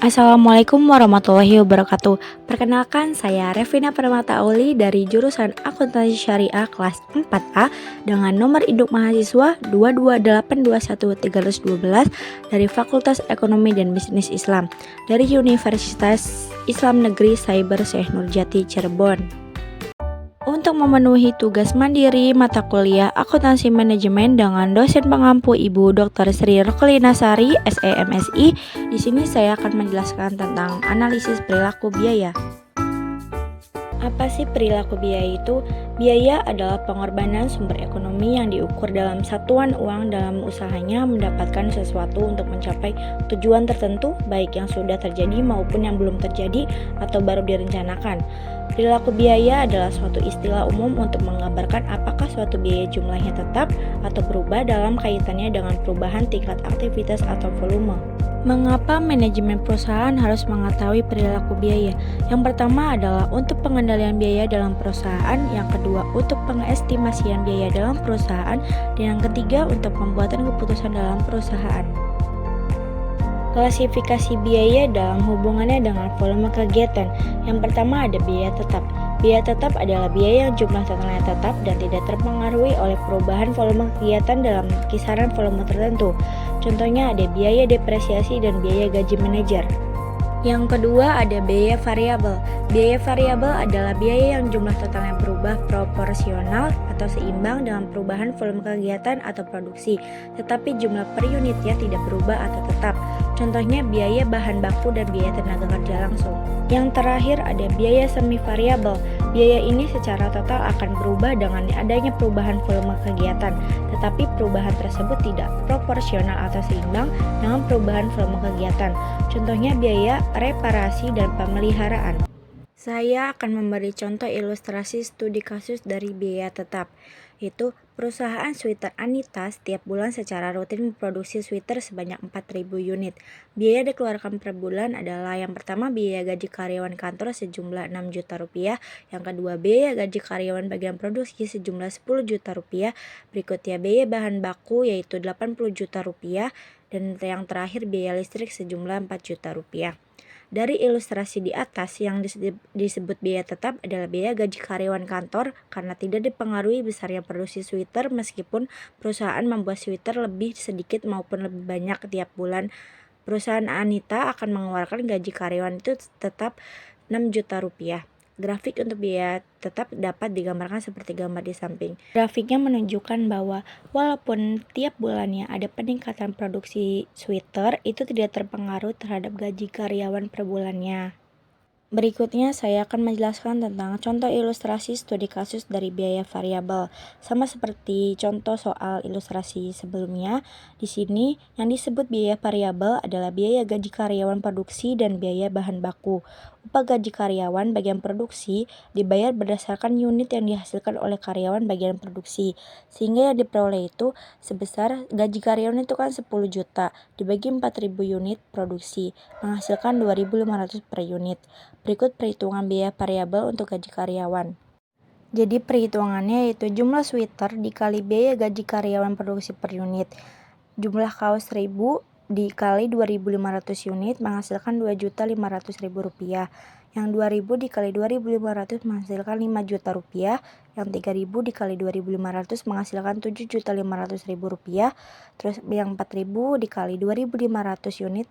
Assalamualaikum warahmatullahi wabarakatuh. Perkenalkan, saya Revina Permata Auli dari jurusan Akuntansi Syariah kelas 4A dengan nomor induk mahasiswa 22821-312 dari Fakultas Ekonomi dan Bisnis Islam dari Universitas Islam Negeri Cyber Syekh Nurjati Cirebon. Untuk memenuhi tugas mandiri mata kuliah Akuntansi Manajemen dengan dosen pengampu Ibu Dr. Sri Roklina Sari, SEMSI, di sini saya akan menjelaskan tentang analisis perilaku biaya. Apa sih perilaku biaya itu? Biaya adalah pengorbanan sumber ekonomi yang diukur dalam satuan uang dalam usahanya mendapatkan sesuatu untuk mencapai tujuan tertentu, baik yang sudah terjadi maupun yang belum terjadi atau baru direncanakan. Perilaku biaya adalah suatu istilah umum untuk menggambarkan apakah suatu biaya jumlahnya tetap atau berubah dalam kaitannya dengan perubahan tingkat aktivitas atau volume. Mengapa manajemen perusahaan harus mengetahui perilaku biaya? Yang pertama adalah untuk pengendalian biaya dalam perusahaan, yang kedua untuk pengestimasian biaya dalam perusahaan, dan yang ketiga untuk pembuatan keputusan dalam perusahaan. Klasifikasi biaya dalam hubungannya dengan volume kegiatan. Yang pertama ada biaya tetap. Biaya tetap adalah biaya yang jumlah totalnya tetap dan tidak terpengaruhi oleh perubahan volume kegiatan dalam kisaran volume tertentu. Contohnya ada biaya depresiasi dan biaya gaji manajer. Yang kedua ada biaya variabel. Biaya variabel adalah biaya yang jumlah totalnya berubah proporsional atau seimbang dengan perubahan volume kegiatan atau produksi, tetapi jumlah per unitnya tidak berubah atau tetap. Contohnya biaya bahan baku dan biaya tenaga kerja langsung. Yang terakhir ada biaya semi variabel. Biaya ini secara total akan berubah dengan adanya perubahan volume kegiatan, tetapi perubahan tersebut tidak proporsional atau seimbang dengan perubahan volume kegiatan. Contohnya biaya reparasi dan pemeliharaan. Saya akan memberi contoh ilustrasi studi kasus dari biaya tetap. Itu perusahaan sweater Anita setiap bulan secara rutin memproduksi sweater sebanyak 4.000 unit. Biaya dikeluarkan per bulan adalah yang pertama biaya gaji karyawan kantor sejumlah 6 juta rupiah, yang kedua biaya gaji karyawan bagian produksi sejumlah 10 juta rupiah, berikutnya biaya bahan baku yaitu 80 juta rupiah, dan yang terakhir biaya listrik sejumlah 4 juta rupiah. Dari ilustrasi di atas, yang disebut biaya tetap adalah biaya gaji karyawan kantor karena tidak dipengaruhi besarnya produksi sweater meskipun perusahaan membuat sweater lebih sedikit maupun lebih banyak tiap bulan. Perusahaan Anita akan mengeluarkan gaji karyawan itu tetap 6 juta rupiah. Grafik untuk biaya tetap dapat digambarkan seperti gambar di samping. Grafiknya menunjukkan bahwa walaupun tiap bulannya ada peningkatan produksi sweater, itu tidak terpengaruh terhadap gaji karyawan per bulannya. Berikutnya saya akan menjelaskan tentang contoh ilustrasi studi kasus dari biaya variabel. Sama seperti contoh soal ilustrasi sebelumnya, di sini yang disebut biaya variabel adalah biaya gaji karyawan produksi dan biaya bahan baku. Upah gaji karyawan bagian produksi dibayar berdasarkan unit yang dihasilkan oleh karyawan bagian produksi, sehingga yang diperoleh itu sebesar gaji karyawan itu kan 10 juta dibagi 4.000 unit produksi menghasilkan 2.500 per unit. Berikut perhitungan biaya variabel untuk gaji karyawan. Jadi perhitungannya yaitu jumlah sweater dikali biaya gaji karyawan produksi per unit. Jumlah kaos 1.000 dikali 2.500 unit menghasilkan 2.500.000 rupiah. Yang 2.000 dikali 2.500 menghasilkan 5 juta rupiah. Yang 3.000 dikali 2.500 menghasilkan 7.500.000 rupiah. Terus yang 4.000 dikali 2.500 unit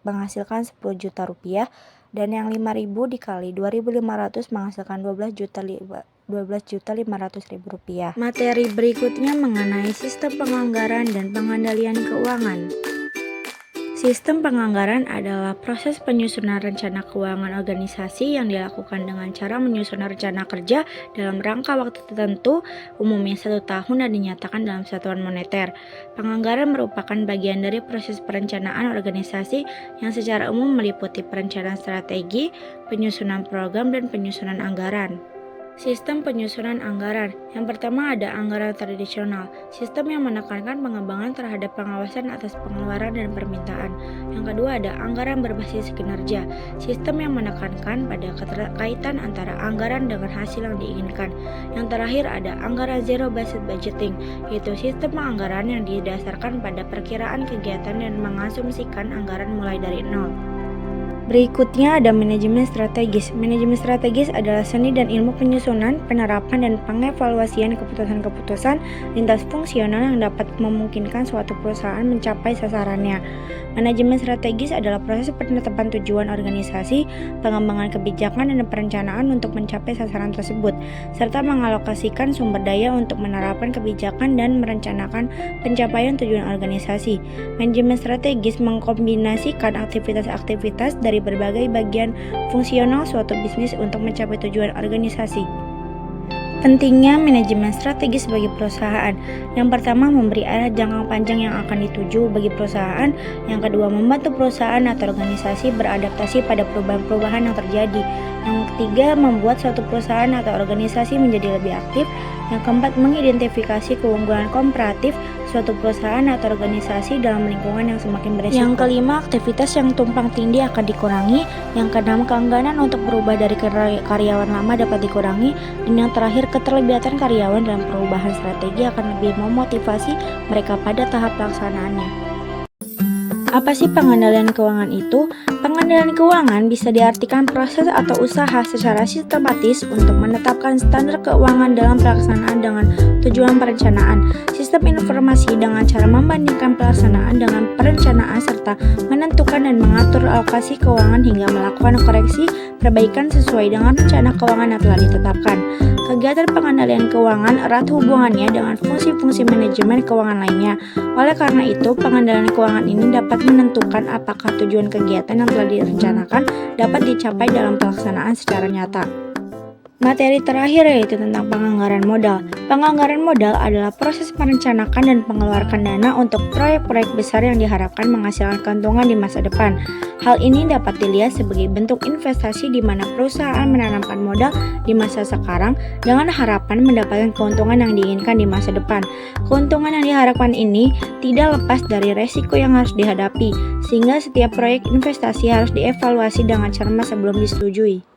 menghasilkan 10 juta rupiah. Dan yang 5.000 dikali 2.500 menghasilkan 12.500.000 rupiah. Materi berikutnya mengenai sistem penganggaran dan pengendalian keuangan. Sistem penganggaran adalah proses penyusunan rencana keuangan organisasi yang dilakukan dengan cara menyusun rencana kerja dalam rangka waktu tertentu, umumnya 1 tahun dan dinyatakan dalam satuan moneter. Penganggaran merupakan bagian dari proses perencanaan organisasi yang secara umum meliputi perencanaan strategi, penyusunan program, dan penyusunan anggaran. Sistem penyusunan anggaran. Yang pertama ada anggaran tradisional, sistem yang menekankan pengembangan terhadap pengawasan atas pengeluaran dan permintaan. Yang kedua ada anggaran berbasis kinerja, sistem yang menekankan pada keterkaitan antara anggaran dengan hasil yang diinginkan. Yang terakhir ada anggaran zero based budgeting, yaitu sistem anggaran yang didasarkan pada perkiraan kegiatan dan mengasumsikan anggaran mulai dari nol. Berikutnya ada manajemen strategis. Manajemen strategis adalah seni dan ilmu penyusunan, penerapan, dan pengevaluasian keputusan-keputusan lintas fungsional yang dapat memungkinkan suatu perusahaan mencapai sasarannya. Manajemen strategis adalah proses penetapan tujuan organisasi, pengembangan kebijakan, dan perencanaan untuk mencapai sasaran tersebut, serta mengalokasikan sumber daya untuk menerapkan kebijakan dan merencanakan pencapaian tujuan organisasi. Manajemen strategis mengkombinasikan aktivitas-aktivitas dari berbagai bagian fungsional suatu bisnis untuk mencapai tujuan organisasi. Pentingnya manajemen strategis bagi perusahaan. Yang pertama, memberi arah jangka panjang yang akan dituju bagi perusahaan. Yang kedua, membantu perusahaan atau organisasi beradaptasi pada perubahan-perubahan yang terjadi. Yang ketiga, membuat suatu perusahaan atau organisasi menjadi lebih aktif. Yang keempat, mengidentifikasi keunggulan komparatif suatu perusahaan atau organisasi dalam lingkungan yang semakin beresiko. Yang kelima, aktivitas yang tumpang tindih akan dikurangi. Yang keenam, keengganan untuk berubah dari karyawan lama dapat dikurangi. Dan yang terakhir, keterlibatan karyawan dalam perubahan strategi akan lebih memotivasi mereka pada tahap pelaksanaannya. Apa sih pengendalian keuangan itu? Pengendalian keuangan bisa diartikan proses atau usaha secara sistematis untuk menetapkan standar keuangan dalam pelaksanaan dengan tujuan perencanaan, sistem informasi dengan cara membandingkan pelaksanaan dengan perencanaan serta menentukan dan mengatur alokasi keuangan hingga melakukan koreksi perbaikan sesuai dengan rencana keuangan yang telah ditetapkan. Kegiatan pengendalian keuangan erat hubungannya dengan fungsi-fungsi manajemen keuangan lainnya. Oleh karena itu, pengendalian keuangan ini dapat menentukan apakah tujuan kegiatan yang telah direncanakan dapat dicapai dalam pelaksanaan secara nyata. Materi terakhir yaitu tentang penganggaran modal. Penganggaran modal adalah proses merencanakan dan mengeluarkan dana untuk proyek-proyek besar yang diharapkan menghasilkan keuntungan di masa depan. Hal ini dapat dilihat sebagai bentuk investasi di mana perusahaan menanamkan modal di masa sekarang dengan harapan mendapatkan keuntungan yang diinginkan di masa depan. Keuntungan yang diharapkan ini tidak lepas dari resiko yang harus dihadapi, sehingga setiap proyek investasi harus dievaluasi dengan cermat sebelum disetujui.